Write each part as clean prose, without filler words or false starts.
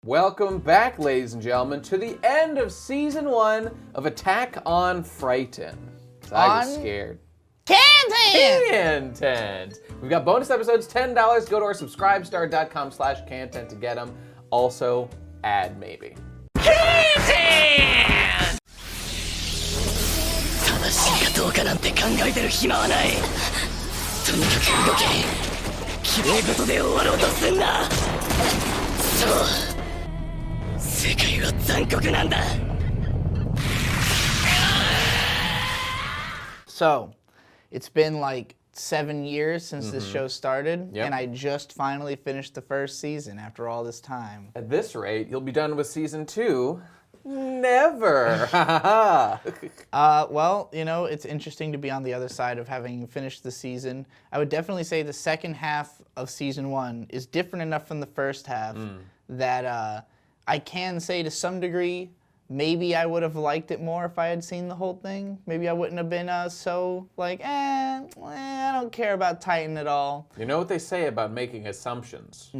Welcome back, ladies and gentlemen, to the end of Season 1 of Attack on Frighten. I was scared. Khantehnt! We've got bonus episodes, $10. Go to our subscribestar.com/Khantehnt to get them. Also, ad maybe. Khantehnt! 正しいかどうかなんて考えてる暇はない。とにかく動け。綺麗事で終わろうとすんな。そう。世界は残酷なんだ。So, it's been like 7 years since this show started, Yep. and I just finally finished the first season after all this time. At this rate, you'll be done with Season 2. Never! Well, you know, it's interesting to be on the other side of having finished the season. I would definitely say the second half of Season 1 is different enough from the first half that I can say to some degree, maybe I would have liked it more if I had seen the whole thing. Maybe I wouldn't have been so like, I don't care about Titan at all. You know what they say about making assumptions.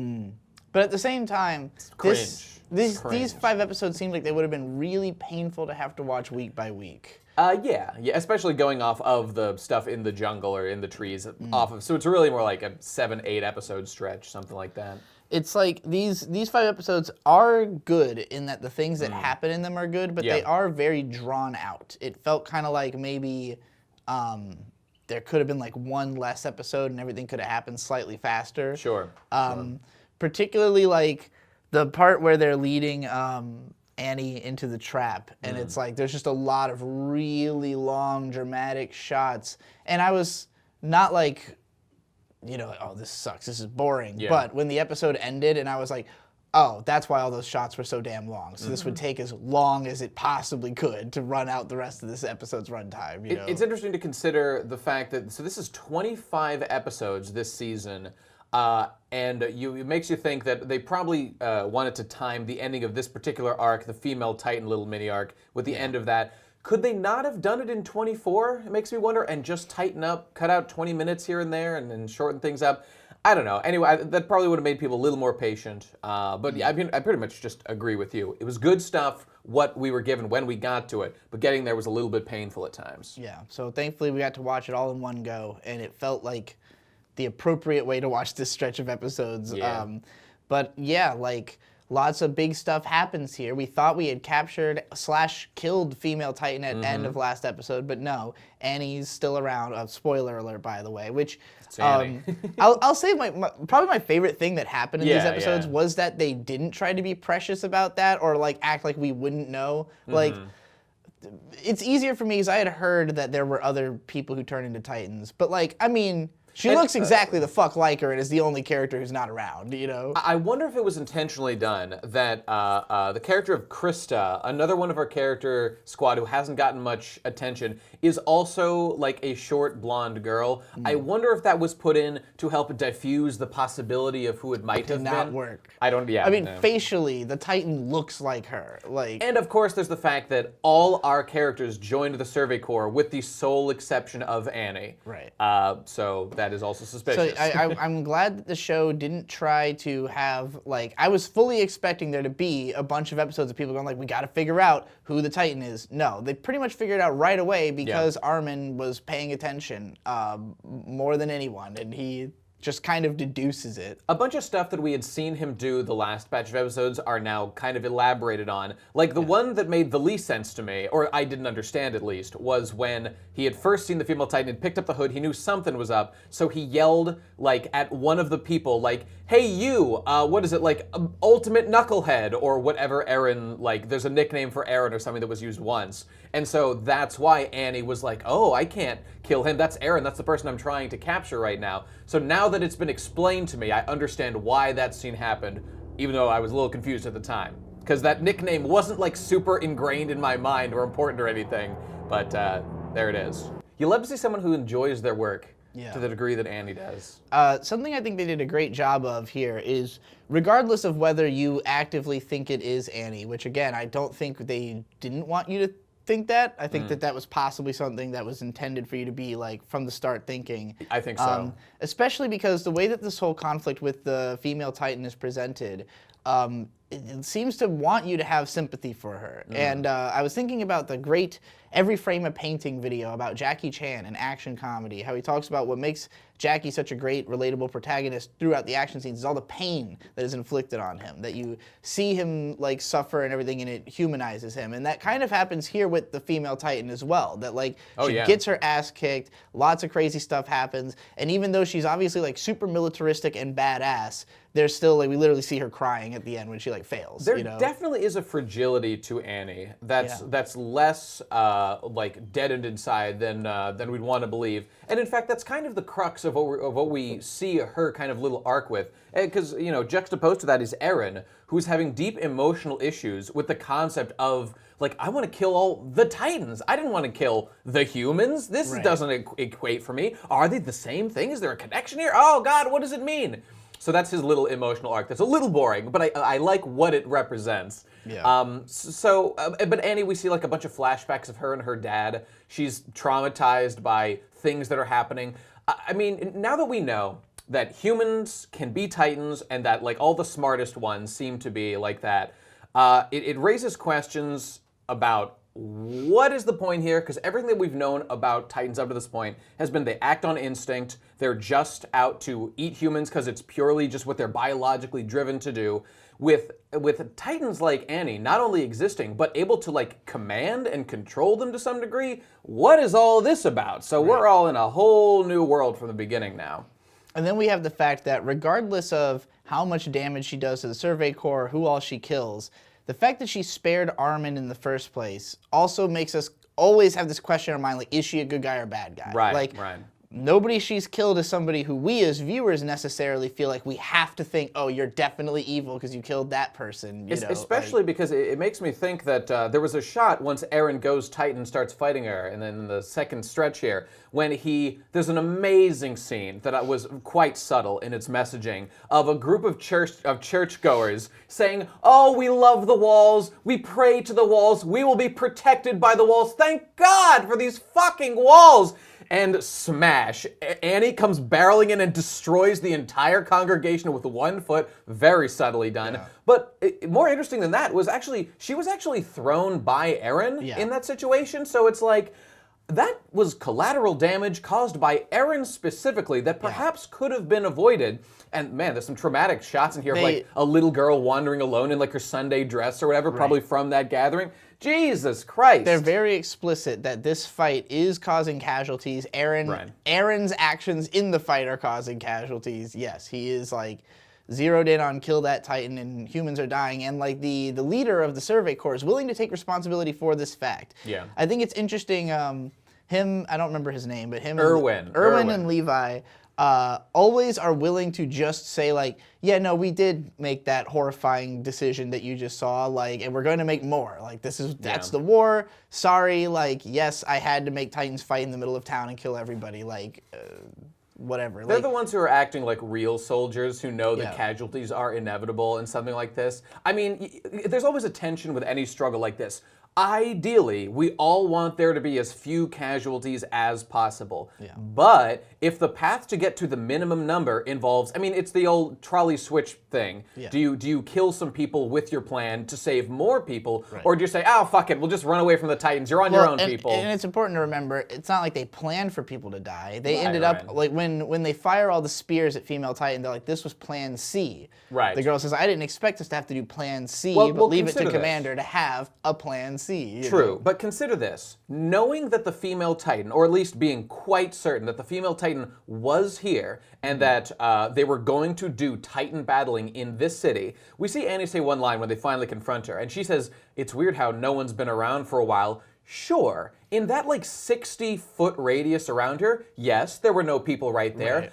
But at the same time, these Cringe. 5 episodes seemed like they would have been really painful to have to watch week by week. Yeah, especially going off of the stuff in the jungle or in the trees off of. So it's really more like a 7-8 episode stretch, something like that. It's like these 5 episodes are good in that the things that happen in them are good, but they are very drawn out. It felt kind of like maybe there could have been like one less episode and everything could have happened slightly faster. Sure. Particularly like the part where they're leading Annie into the trap, and it's like there's just a lot of really long dramatic shots, and I was not like, you know, oh, this sucks, this is boring. Yeah. But when the episode ended and I was like, oh, that's why all those shots were so damn long. So this would take as long as it possibly could to run out the rest of this episode's runtime. You know? It's interesting to consider the fact that, so this is 25 episodes this season, and it makes you think that they probably wanted to time the ending of this particular arc, the female Titan little mini arc, with the end of that. Could they not have done it in 24? It makes me wonder, and just tighten up, cut out 20 minutes here and there, and then shorten things up. I don't know. Anyway, that probably would have made people a little more patient. But yeah, I mean, I pretty much just agree with you. It was good stuff, what we were given when we got to it, but getting there was a little bit painful at times. Yeah, so thankfully we got to watch it all in one go, and it felt like the appropriate way to watch this stretch of episodes. Yeah. But yeah, like, lots of big stuff happens here. We thought we had captured / killed female Titan at end of last episode, but no, Annie's still around. Spoiler alert, by the way, which I'll say probably my favorite thing that happened in these episodes was that they didn't try to be precious about that or like act like we wouldn't know. Like, it's easier for me because I had heard that there were other people who turn into Titans, but like, I mean, she looks exactly the fuck like her and is the only character who's not around, you know? I wonder if it was intentionally done that the character of Krista, another one of our character squad who hasn't gotten much attention, is also like a short blonde girl. I wonder if that was put in to help diffuse the possibility of who it might have been. Did not work. I don't, yeah. I mean, facially, the Titan looks like her. Like, And of course, there's the fact that all our characters joined the Survey Corps with the sole exception of Annie. Right. So that is also So suspicious. I'm glad that the show didn't try to have, like, I was fully expecting there to be a bunch of episodes of people going like, we gotta figure out who the Titan is. No, they pretty much figured it out right away because Armin was paying attention more than anyone, and he just kind of deduces it. A bunch of stuff that we had seen him do the last batch of episodes are now kind of elaborated on. Like the one that made the least sense to me, or I didn't understand at least, was when he had first seen the female Titan, had picked up the hood, he knew something was up, so he yelled like at one of the people, like, hey you, what is it, like ultimate knucklehead, or whatever Eren, like there's a nickname for Eren or something that was used once. And so that's why Annie was like, oh, I can't kill him, that's Eren, that's the person I'm trying to capture right now. So now that it's been explained to me, I understand why that scene happened, even though I was a little confused at the time. Because that nickname wasn't like super ingrained in my mind or important or anything, but there it is. You love to see someone who enjoys their work to the degree that Annie does. Something I think they did a great job of here is, regardless of whether you actively think it is Annie, which again, I don't think they didn't want you to think that. I think that was possibly something that was intended for you to be like from the start thinking. I think so. Especially because the way that this whole conflict with the female Titan is presented, it seems to want you to have sympathy for her. And I was thinking about the great Every Frame a Painting video about Jackie Chan and action comedy, how he talks about what makes Jackie such a great, relatable protagonist throughout the action scenes is all the pain that is inflicted on him, that you see him like suffer and everything, and it humanizes him. And that kind of happens here with the female Titan as well, that like she gets her ass kicked, lots of crazy stuff happens, and even though she's obviously like super militaristic and badass, there's still like, we literally see her crying at the end when she like fails. There definitely is a fragility to Annie that's less like deadened inside than we'd want to believe. And in fact, that's kind of the crux of what we see her kind of little arc with. Because, you know, juxtaposed to that is Eren, who's having deep emotional issues with the concept of, like, I want to kill all the Titans. I didn't want to kill the humans. This doesn't equate for me. Are they the same thing? Is there a connection here? Oh, God, what does it mean? So that's his little emotional arc. That's a little boring, but I like what it represents. Yeah. But Annie, we see like a bunch of flashbacks of her and her dad. She's traumatized by things that are happening. I mean, now that we know that humans can be Titans and that like all the smartest ones seem to be like that, it raises questions about what is the point here? Because everything that we've known about Titans up to this point has been they act on instinct. They're just out to eat humans because it's purely just what they're biologically driven to do. With Titans like Annie not only existing, but able to like command and control them to some degree, what is all this about? So we're all in a whole new world from the beginning now. And then we have the fact that regardless of how much damage she does to the Survey Corps, who all she kills, the fact that she spared Armin in the first place also makes us always have this question in our mind, like, is she a good guy or a bad guy? Right. Nobody she's killed is somebody who we as viewers necessarily feel like we have to think, oh, you're definitely evil because you killed that person. You know, especially because it makes me think that there was a shot once Eren goes Titan, starts fighting her, and then in the second stretch here, when there's an amazing scene that was quite subtle in its messaging of a group of churchgoers saying, oh, we love the walls, we pray to the walls, we will be protected by the walls, thank God for these fucking walls. And smash. Annie comes barreling in and destroys the entire congregation with 1 foot, very subtly done. Yeah. But more interesting than that was she was actually thrown by Eren in that situation. So it's like, that was collateral damage caused by Eren specifically that perhaps could have been avoided. And man, there's some traumatic shots in here of like a little girl wandering alone in like her Sunday dress or whatever, probably from that gathering. Jesus Christ. They're very explicit that this fight is causing casualties. Eren's actions in the fight are causing casualties. Yes, he is like zeroed in on kill that Titan and humans are dying. And like the leader of the Survey Corps is willing to take responsibility for this fact. Yeah. I think it's interesting, him, I don't remember his name, but him Erwin and Levi always are willing to just say like, yeah, no, we did make that horrifying decision that you just saw, like, and we're going to make more. Like, that's the war. Sorry, like, yes, I had to make Titans fight in the middle of town and kill everybody, like, whatever. They're the ones who are acting like real soldiers who know that casualties are inevitable in something like this. I mean, there's always a tension with any struggle like this. Ideally, we all want there to be as few casualties as possible. Yeah. But if the path to get to the minimum number involves, I mean, it's the old trolley switch thing. Yeah. Do you kill some people with your plan to save more people, or do you say, oh, fuck it, we'll just run away from the Titans, you're on your own, people? And it's important to remember, it's not like they planned for people to die. They ended up, like, when they fire all the spears at female Titan, they're like, this was plan C. Right. The girl says, I didn't expect us to have to do plan C, but leave it to Commander to have a plan C. True, but consider this. Knowing that the female Titan, or at least being quite certain that the female Titan was here, and that they were going to do Titan battling in this city, we see Annie say one line when they finally confront her, and she says, it's weird how no one's been around for a while. Sure, in that like 60-foot radius around her, yes, there were no people right there.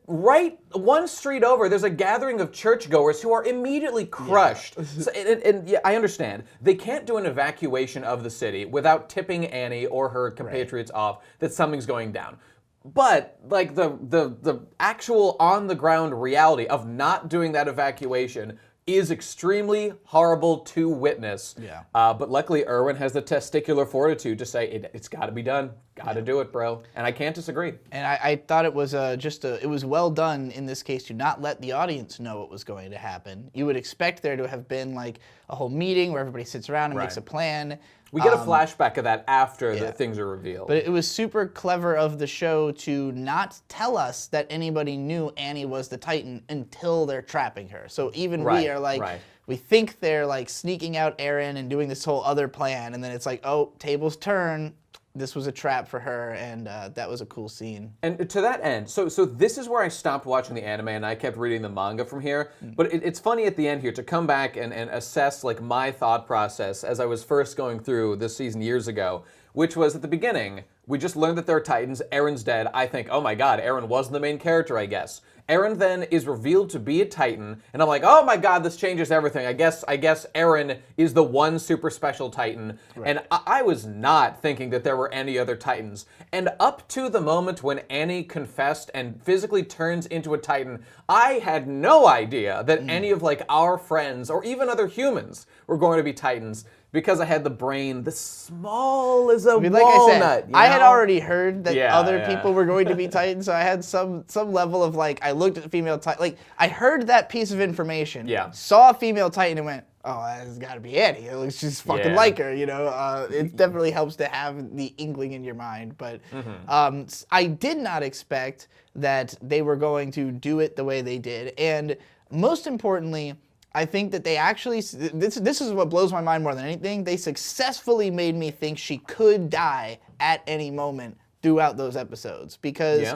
Right. One street over, there's a gathering of churchgoers who are immediately crushed. So, and I understand. They can't do an evacuation of the city without tipping Annie or her compatriots off that something's going down. But like the actual on-the-ground reality of not doing that evacuation is extremely horrible to witness. Yeah. But luckily, Erwin has the testicular fortitude to say, it's got to be done. Got to do it, bro. And I can't disagree. And I thought it was it was well done in this case to not let the audience know what was going to happen. You would expect there to have been like a whole meeting where everybody sits around and makes a plan. We get a flashback of that after the things are revealed. But it was super clever of the show to not tell us that anybody knew Annie was the Titan until they're trapping her. So even we are like, we think they're like sneaking out Eren and doing this whole other plan, and then it's like, oh, tables turn. This was a trap for her, and that was a cool scene. And to that end, so this is where I stopped watching the anime and I kept reading the manga from here. But it's funny at the end here to come back and assess like my thought process as I was first going through this season years ago, which was at the beginning, we just learned that there are Titans, Eren's dead. I think, oh my god, Eren wasn't the main character, I guess. Eren then is revealed to be a Titan, and I'm like, oh my god, this changes everything. I guess Eren is the one super special Titan, and I was not thinking that there were any other Titans. And up to the moment when Annie confessed and physically turns into a Titan, I had no idea that any of like our friends or even other humans were going to be Titans. Because I had the brain this small as a walnut. Like I said, you know? I had already heard that other people were going to be Titans, so I had some level of like, I looked at the female Titan, like I heard that piece of information, saw a female Titan and went, oh, that's got to be Annie. It looks just fucking like her, you know? It definitely helps to have the inkling in your mind, but I did not expect that they were going to do it the way they did, and most importantly, I think that they actually, this is what blows my mind more than anything, they successfully made me think she could die at any moment throughout those episodes. Because,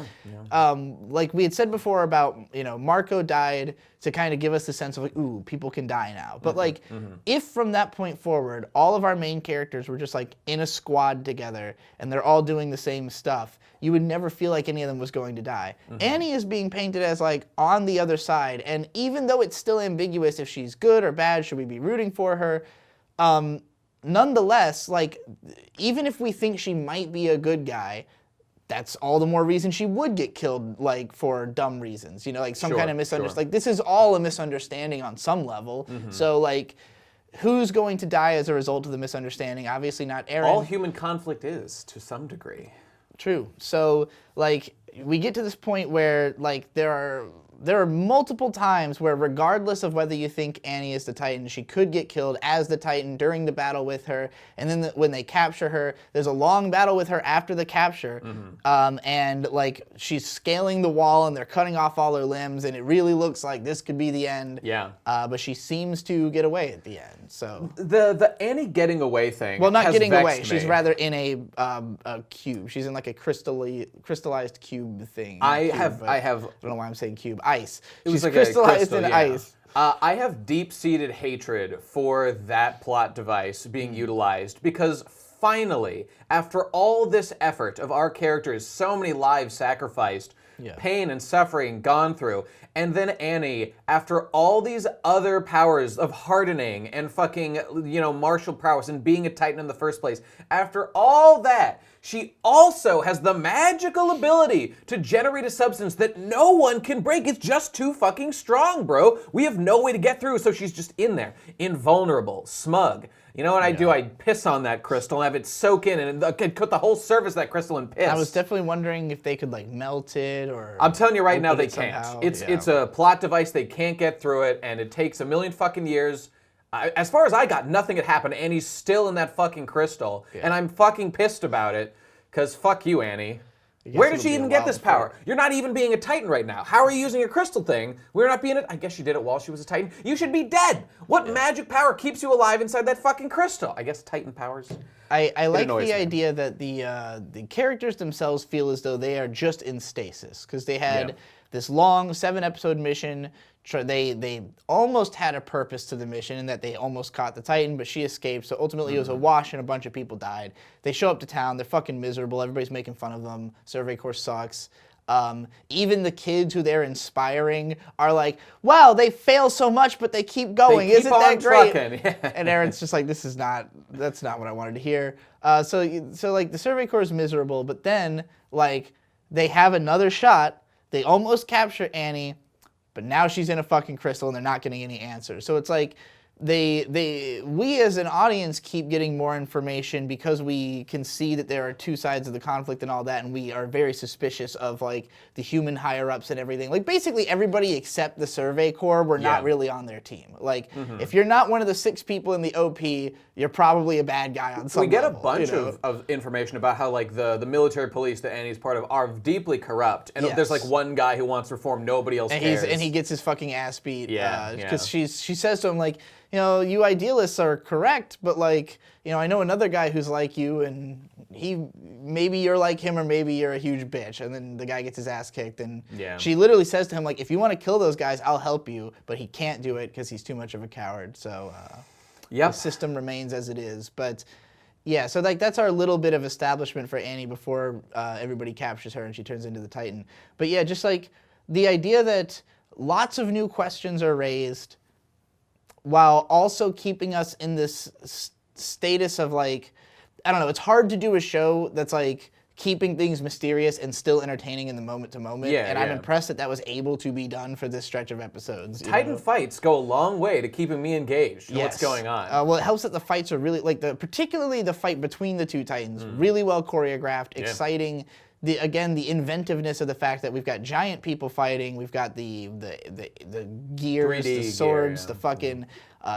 like we had said before about, you know, Marco died to kind of give us the sense of like, ooh, people can die now. But like, if from that point forward, all of our main characters were just like in a squad together and they're all doing the same stuff, you would never feel like any of them was going to die. Annie is being painted as like on the other side, and even though it's still ambiguous if she's good or bad, should we be rooting for her? Nonetheless, like even if we think she might be a good guy, that's all the more reason she would get killed, like for dumb reasons, you know, like some kind of misunderstanding. Like this is all a misunderstanding on some level. So like, who's going to die as a result of the misunderstanding? Obviously not Eren. All human conflict is, to some degree. True. So, like, we get to this point where, like, there are multiple times where regardless of whether you think Annie is the Titan, she could get killed as the Titan during the battle with her, and then when they capture her, there's a long battle with her after the capture, and, like, she's scaling the wall and they're cutting off all her limbs, and it really looks like this could be the end. But she seems to get away at the end, so. The Annie getting away thing Well, not has getting away. me. She's rather in a cube. She's in like a crystallized cube thing. I don't know why I'm saying cube. Ice. She's like crystallized in ice. I have deep-seated hatred for that plot device being utilized because finally, after all this effort of our characters, so many lives sacrificed, pain and suffering gone through, and then Annie, after all these other powers of hardening and fucking, you know, martial prowess and being a Titan in the first place, after all that, she also has the magical ability to generate a substance that no one can break. It's just too fucking strong, bro. We have no way to get through, so she's just in there, invulnerable, smug. You know what I do? I piss on that crystal and have it soak in and cut the whole surface of that crystal in piss. I was definitely wondering if they could like melt it or... I'm telling you right now, they can't. It's a plot device. They can't get through it, and it takes a million fucking years. As far as I got, nothing had happened, and he's still in that fucking crystal, and I'm fucking pissed about it, because fuck you, Annie. Where did she even get this power? You're not even being a Titan right now. How are you using your crystal thing? We're not being it. I guess she did it while she was a Titan. You should be dead. What magic power keeps you alive inside that fucking crystal? I guess Titan powers. I like the idea that the characters themselves feel as though they are just in stasis, because they had this long 7-episode mission. They almost had a purpose to the mission in that they almost caught the Titan, but she escaped, so ultimately it was a wash and a bunch of people died. They show up to town, they're fucking miserable, everybody's making fun of them, Survey Corps sucks. Even the kids who they're inspiring are like, wow, they fail so much, but they keep going, isn't that great? And Eren's just like, that's not what I wanted to hear. So like the Survey Corps is miserable, but then like they have another shot, they almost capture Annie, but now she's in a fucking crystal and they're not getting any answers. So it's like we as an audience keep getting more information because we can see that there are two sides of the conflict and all that, and we are very suspicious of like the human higher ups and everything. Like basically everybody except the Survey Corps were not really on their team. Like if you're not one of the 6 people in the OP, you're probably a bad guy on some level. We get a bunch of information about how like the military police that Annie's part of are deeply corrupt, and there's like one guy who wants reform, nobody else cares. And he gets his fucking ass beat. Yeah, because she says to him like, you know, you idealists are correct, but like, you know, I know another guy who's like you, and maybe you're like him, or maybe you're a huge bitch. And then the guy gets his ass kicked, and she literally says to him like, if you want to kill those guys, I'll help you, but he can't do it because he's too much of a coward. So the system remains as it is. But yeah, so like that's our little bit of establishment for Annie before everybody captures her and she turns into the Titan. But yeah, just like the idea that lots of new questions are raised, while also keeping us in this status of like, I don't know, it's hard to do a show that's like keeping things mysterious and still entertaining in the moment to moment. And I'm impressed that was able to be done for this stretch of episodes. Titan fights go a long way to keeping me engaged in what's going on. Well, it helps that the fights are really, like particularly the fight between the two Titans, really well choreographed, exciting. The inventiveness of the fact that we've got giant people fighting, we've got the gears, the swords, the fucking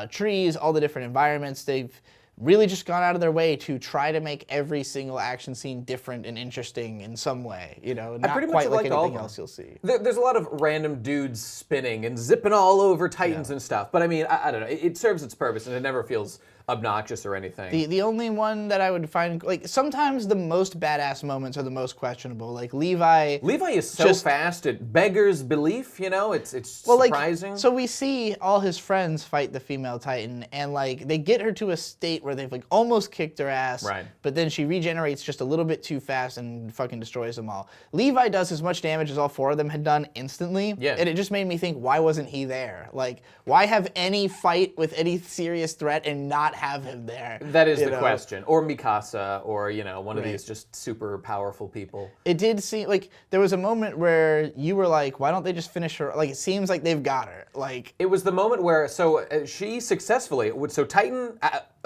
trees, all the different environments. They've really just gone out of their way to try to make every single action scene different and interesting in some way. You know, not quite like anything else you'll see. There's a lot of random dudes spinning and zipping all over Titans and stuff, but I mean, I don't know. It serves its purpose, and it never feels obnoxious or anything. The only one that I would find, like, sometimes the most badass moments are the most questionable. Like Levi is so fast, it beggars belief, you know? It's surprising. Like, so we see all his friends fight the female Titan, and like they get her to a state where they've like almost kicked her ass, but then she regenerates just a little bit too fast and fucking destroys them all. Levi does as much damage as all 4 of them had done instantly, and it just made me think, why wasn't he there? Like, why have any fight with any serious threat and not have him there? That is the question. Or Mikasa, or, you know, one of these just super powerful people. It did seem like there was a moment where you were like, why don't they just finish her? Like, it seems like they've got her. Like, it was the moment where, she successfully, so Titan,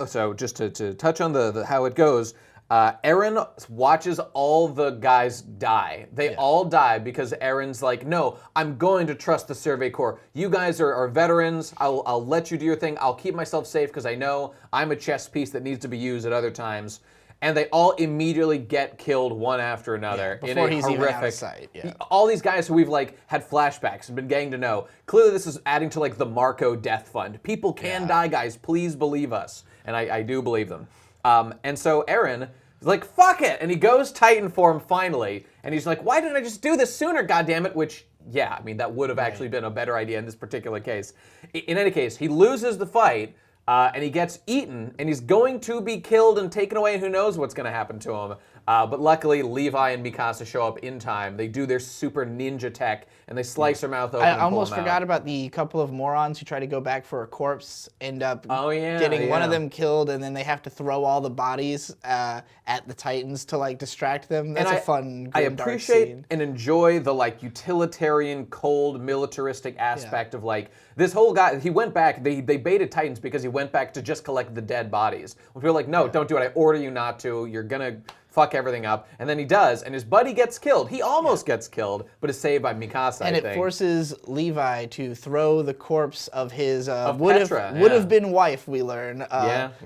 so just to touch on the how it goes, Eren watches all the guys die. They all die because Eren's like, no, I'm going to trust the Survey Corps. You guys are veterans. I'll let you do your thing. I'll keep myself safe because I know I'm a chess piece that needs to be used at other times. And they all immediately get killed one after another before in a he's horrific. Even out of sight. All these guys who we've like had flashbacks and been getting to know. Clearly, this is adding to like the Marco death fund. People can die, guys. Please believe us, and I do believe them. And so Eren is like, fuck it, and he goes Titan form finally, and he's like, why didn't I just do this sooner, goddammit? Which, yeah, I mean, that would have actually been a better idea in this particular case. In any case, he loses the fight, and he gets eaten, and he's going to be killed and taken away, and who knows what's going to happen to him. But luckily, Levi and Mikasa show up in time. They do their super ninja tech, and they slice her mouth open. I almost forgot about the couple of morons who try to go back for a corpse, end up getting one of them killed, and then they have to throw all the bodies at the Titans to like distract them. That's a fun, I appreciate and enjoy the like utilitarian, cold, militaristic aspect of like this whole guy. He went back. They baited Titans because he went back to just collect the dead bodies. We're like, no, don't do it. I order you not to. You're gonna fuck everything up. And then he does, and his buddy gets killed. He almost gets killed, but is saved by Mikasa, and I think. It forces Levi to throw the corpse of his would have been wife, we learn,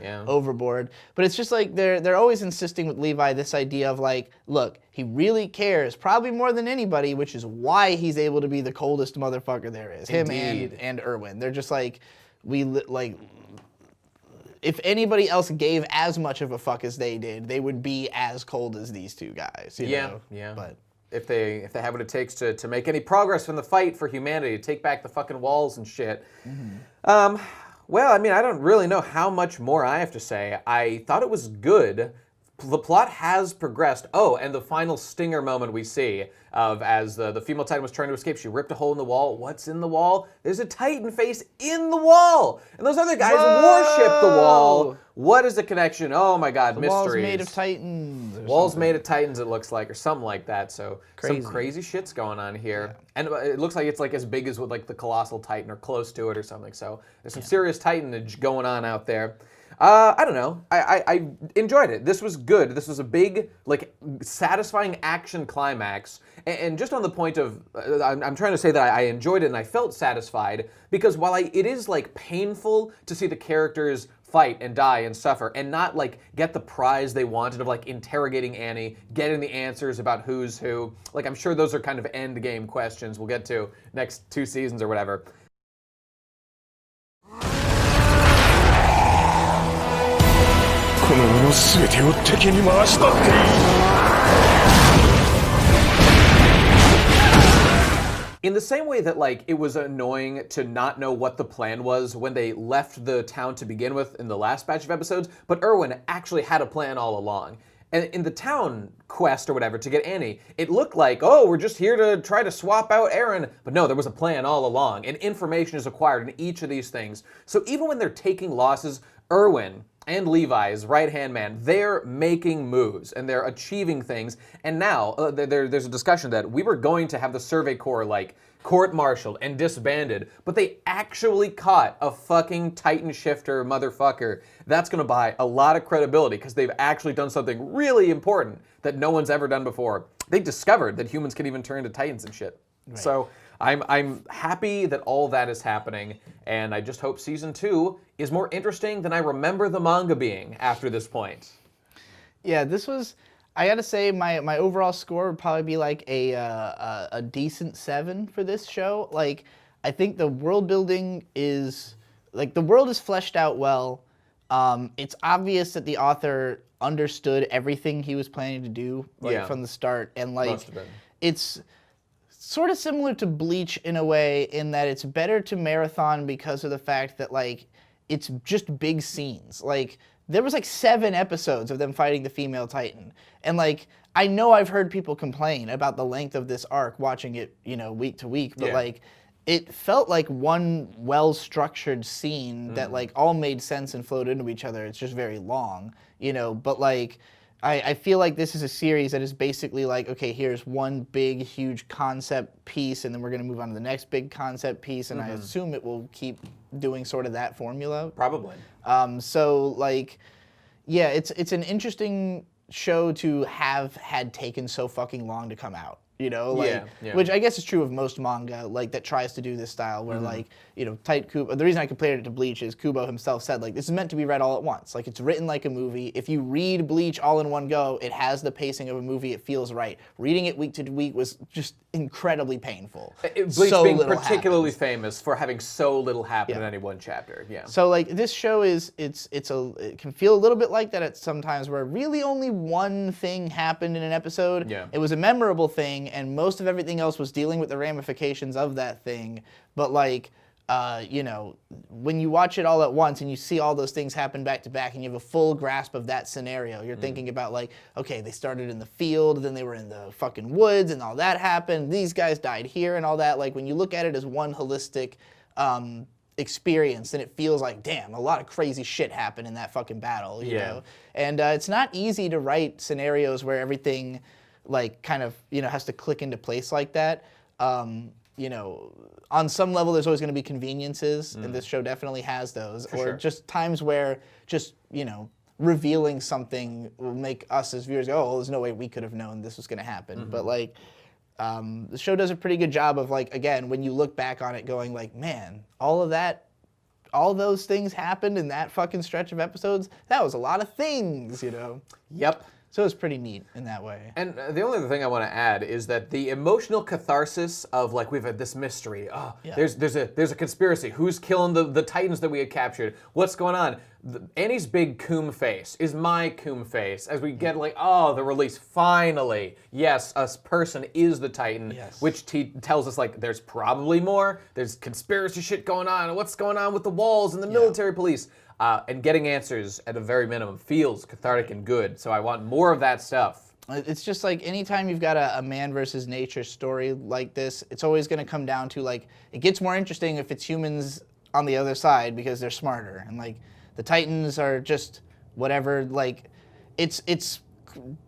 overboard. But it's just like they're always insisting with Levi this idea of like, look, he really cares, probably more than anybody, which is why he's able to be the coldest motherfucker there is. Indeed. Him and Erwin. They're just like, if anybody else gave as much of a fuck as they did, they would be as cold as these two guys. You know? But if they have what it takes to make any progress from the fight for humanity, to take back the fucking walls and shit. Well, I mean, I don't really know how much more I have to say. I thought it was good. The plot has progressed. Oh, and the final stinger moment we see of as the female Titan was trying to escape, she ripped a hole in the wall. What's in the wall? There's a Titan face in the wall! And those other guys worship the wall, What is the connection? Oh my God, mysteries. Walls made of titans. Walls made of titans, it looks like, or something like that. So Crazy. some crazy shit's going on here. And it looks like it's like as big as with like the Colossal Titan or close to it or something. So there's some serious titanage going on out there. I don't know. I enjoyed it. This was good. This was a big, like, satisfying action climax. And just on the point of, I'm trying to say that I enjoyed it and I felt satisfied because while it is, like, painful to see the characters fight and die and suffer and not, like, get the prize they wanted of, like, interrogating Annie, getting the answers about who's who. Like, I'm sure those are kind of end game questions we'll get to next 2 seasons or whatever. In the same way that, like, it was annoying to not know what the plan was when they left the town to begin with in the last batch of episodes, but Erwin actually had a plan all along. And in the town quest or whatever to get Annie, it looked like, oh, we're just here to try to swap out Eren. But no, there was a plan all along, and information is acquired in each of these things. So even when they're taking losses, Erwin and Levi's right-hand man, they're making moves and they're achieving things. And now there's a discussion that we were going to have the Survey Corps like court-martialed and disbanded, but they actually caught a fucking Titan shifter motherfucker. That's gonna buy a lot of credibility because they've actually done something really important that no one's ever done before. They discovered that humans can even turn into Titans and shit. Right. So I'm happy that all that is happening, and I just hope season 2 is more interesting than I remember the manga being after this point. Yeah, this was, I gotta say, my overall score would probably be like a decent 7 for this show. Like, I think the world building is, like, the world is fleshed out well. It's obvious that the author understood everything he was planning to do, like, from the start, and like, it's sort of similar to Bleach in a way, in that it's better to marathon because of the fact that, like, it's just big scenes. Like, there was like 7 episodes of them fighting the female Titan. And like, I know I've heard people complain about the length of this arc watching it, you know, week to week, but like, it felt like one well-structured scene that like all made sense and flowed into each other. It's just very long, you know, but like, I feel like this is a series that is basically like, okay, here's one big, huge concept piece, and then we're going to move on to the next big concept piece, and I assume it will keep doing sort of that formula. Probably. So, like, yeah, it's an interesting show to have had taken so fucking long to come out. You know, like, which I guess is true of most manga, like, that tries to do this style, where, like, you know, Kubo, the reason I compared it to Bleach is Kubo himself said, like, this is meant to be read all at once. Like, it's written like a movie. If you read Bleach all in one go, it has the pacing of a movie. It feels right. Reading it week to week was just incredibly painful. Bleach being particularly famous for having so little happen in any one chapter. Yeah. So, like, this show is, it can feel a little bit like that at sometimes, where really only one thing happened in an episode. Yeah. It was a memorable thing, and most of everything else was dealing with the ramifications of that thing. But like, you know, when you watch it all at once and you see all those things happen back to back and you have a full grasp of that scenario, you're thinking about like, okay, they started in the field, then they were in the fucking woods and all that happened, these guys died here and all that. Like, when you look at it as one holistic experience, then it feels like, damn, a lot of crazy shit happened in that fucking battle, you know? And it's not easy to write scenarios where everything like kind of, you know, has to click into place like that. You know, on some level there's always going to be conveniences, and this show definitely has those, just times where just, you know, revealing something will make us as viewers go, oh, well, there's no way we could have known this was going to happen. But like, the show does a pretty good job of, like, again, when you look back on it going like, man, all of that, all those things happened in that fucking stretch of episodes. That was a lot of things, you know? Yep. So it's pretty neat in that way. And the only other thing I want to add is that the emotional catharsis of, like, we've had this mystery. Oh, there's a conspiracy. Who's killing the Titans that we had captured? What's going on? Annie's big COOM face is my COOM face as we get like, oh, the release, finally. Yes, a person is the Titan, which tells us, like, there's probably more. There's conspiracy shit going on. What's going on with the walls and the military police? And getting answers at a very minimum feels cathartic and good. So I want more of that stuff. It's just like anytime you've got a man versus nature story like this, it's always going to come down to, like, it gets more interesting if it's humans on the other side because they're smarter. And like, The Titans are just whatever. Like,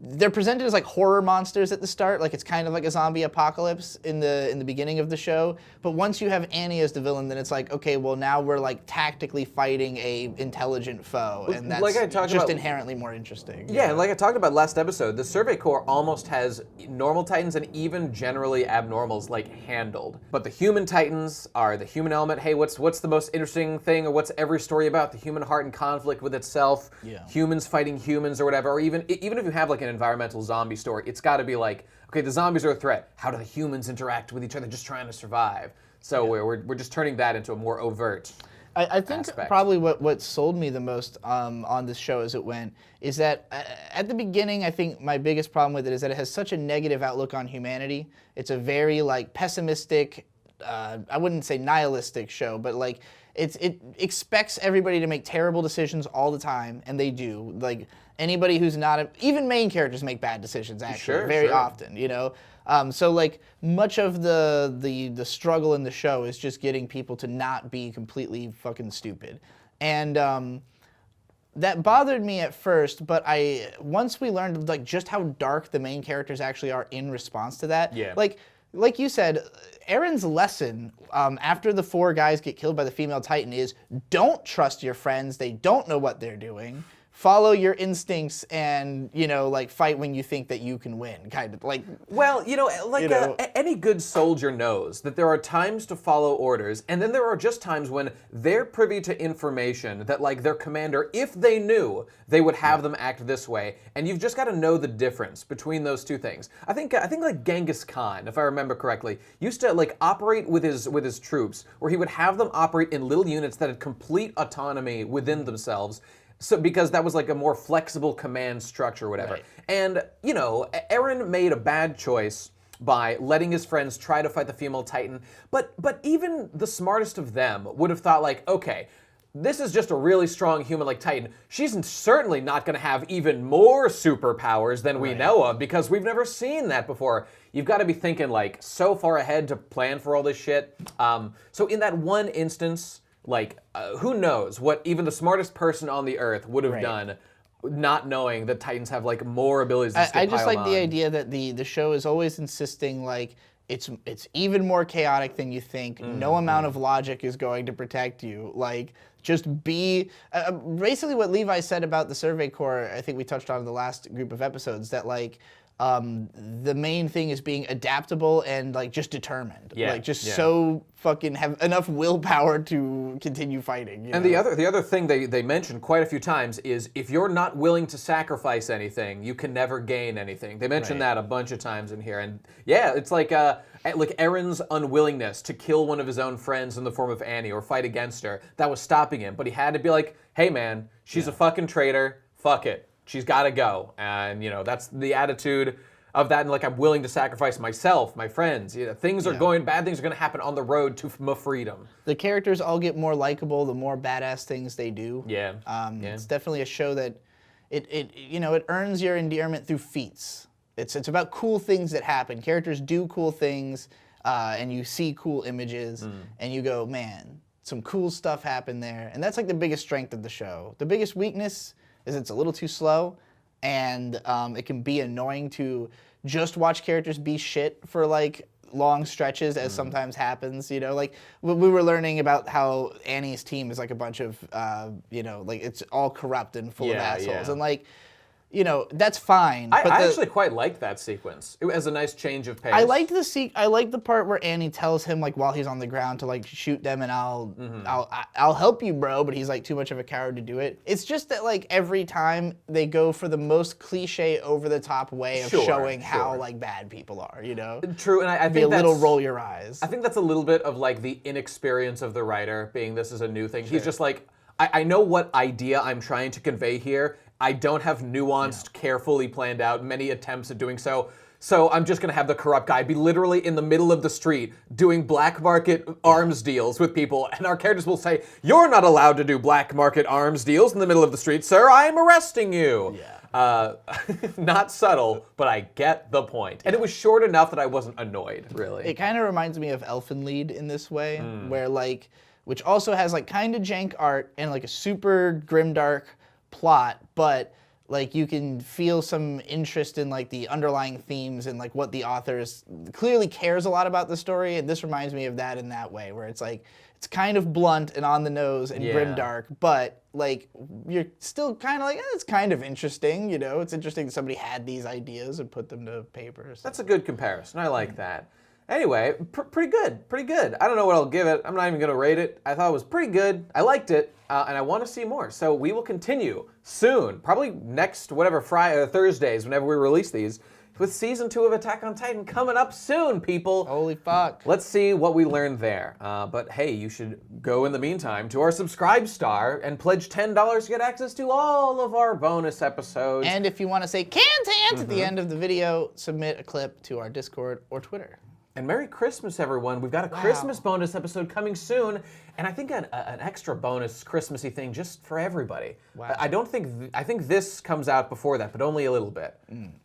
they're presented as like horror monsters at the start, like it's kind of like a zombie apocalypse in the beginning of the show. But once you have Annie as the villain, then it's like, okay, well now we're like tactically fighting a intelligent foe, and that's like I talked just about, inherently more interesting. Yeah, and like I talked about last episode, the Survey Corps almost has normal Titans and even generally abnormals like handled. But the human Titans are the human element. Hey, what's the most interesting thing, or what's every story about? The human heart in conflict with itself. Yeah. Humans fighting humans or whatever. Or even if you have like an environmental zombie story, it's got to be like, okay, the zombies are a threat. How do the humans interact with each other just trying to survive? So we're just turning that into a more overt I think aspect. probably what sold me the most on this show as it went is that at the beginning, I think my biggest problem with it is that it has such a negative outlook on humanity. It's a very like pessimistic, I wouldn't say nihilistic show, but like it expects everybody to make terrible decisions all the time, and they do. Like anybody who's not even main characters make bad decisions actually very often, you know. So like much of the struggle in the show is just getting people to not be completely fucking stupid, and that bothered me at first. But once we learned like just how dark the main characters actually are in response to that, like you said, Eren's lesson after the 4 guys get killed by the female Titan is don't trust your friends. They don't know what they're doing. Follow your instincts and, you know, like fight when you think that you can win, kind of like. Well, any good soldier knows that there are times to follow orders, and then there are just times when they're privy to information that, like, their commander, if they knew, they would have them act this way, and you've just got to know the difference between those two things. I think like Genghis Khan, if I remember correctly, used to like operate with his troops, where he would have them operate in little units that had complete autonomy within themselves. So because that was like a more flexible command structure or whatever. Right. And, you know, Eren made a bad choice by letting his friends try to fight the female Titan. But even the smartest of them would have thought like, okay, this is just a really strong human like Titan. She's certainly not going to have even more superpowers than we know of, because we've never seen that before. You've got to be thinking like so far ahead to plan for all this shit. So in that one instance, like, who knows what even the smartest person on the earth would have done, not knowing that Titans have like more abilities than I just like the idea that the show is always insisting like it's even more chaotic than you think. No amount of logic is going to protect you. Like, just be basically what Levi said about the Survey Corps. I think we touched on in the last group of episodes that like the main thing is being adaptable and like just determined. Like just so fucking have enough willpower to continue fighting. You know? The other thing they mentioned quite a few times is if you're not willing to sacrifice anything, you can never gain anything. They mentioned that a bunch of times in here, and yeah, it's like Eren's unwillingness to kill one of his own friends in the form of Annie or fight against her, that was stopping him. But he had to be like, hey man, she's a fucking traitor. Fuck it. She's got to go. And, you know, that's the attitude of that. And, like, I'm willing to sacrifice myself, my friends. You know, bad things are going to happen on the road to my freedom. The characters all get more likable the more badass things they do. Yeah. It's definitely a show that it earns your endearment through feats. It's about cool things that happen. Characters do cool things, and you see cool images, and you go, man, some cool stuff happened there. And that's, like, the biggest strength of the show. The biggest weakness is it's a little too slow, and it can be annoying to just watch characters be shit for like long stretches, as sometimes happens. You know, like we were learning about how Annie's team is like a bunch of like it's all corrupt and full of assholes, and like, you know, that's fine. I actually quite liked that sequence. It was a nice change of pace. I liked the part where Annie tells him like while he's on the ground to like shoot them, and I'll help you, bro. But he's like too much of a coward to do it. It's just that like every time they go for the most cliche, over the top way of showing how like bad people are. You know. True, and I think be a little roll your eyes. I think that's a little bit of like the inexperience of the writer, being this is a new thing. He's just like, I know what idea I'm trying to convey here. I don't have nuanced, carefully planned out, many attempts at doing so. So I'm just going to have the corrupt guy be literally in the middle of the street doing black market arms deals with people. And our characters will say, you're not allowed to do black market arms deals in the middle of the street, sir. I am arresting you. Not subtle, but I get the point. And it was short enough that I wasn't annoyed, really. It kind of reminds me of Elfenlied in this way, where like, which also has like kind of jank art and like a super grimdark plot, but like you can feel some interest in like the underlying themes and like what the author clearly cares a lot about the story, and this reminds me of that in that way, where it's like it's kind of blunt and on the nose and grimdark, but like you're still kind of like, it's kind of interesting, you know? It's interesting that somebody had these ideas and put them to paper. So. That's a good comparison. I like that. Anyway, pretty good, pretty good. I don't know what I'll give it. I'm not even gonna rate it. I thought it was pretty good. I liked it, and I want to see more. So we will continue soon, probably next whatever Friday or Thursdays, whenever we release these, with season 2 of Attack on Titan coming up soon, people. Holy fuck. Let's see what we learned there. But hey, you should go in the meantime to our Subscribe Star and pledge $10 to get access to all of our bonus episodes. And if you want to say Khantehnt at the end of the video, submit a clip to our Discord or Twitter. And Merry Christmas, everyone. We've got a Christmas bonus episode coming soon, and I think an extra bonus Christmassy thing just for everybody. Wow. I think this comes out before that, but only a little bit.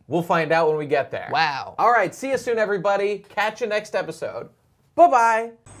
We'll find out when we get there. Wow. All right, see you soon, everybody. Catch you next episode. Bye-bye.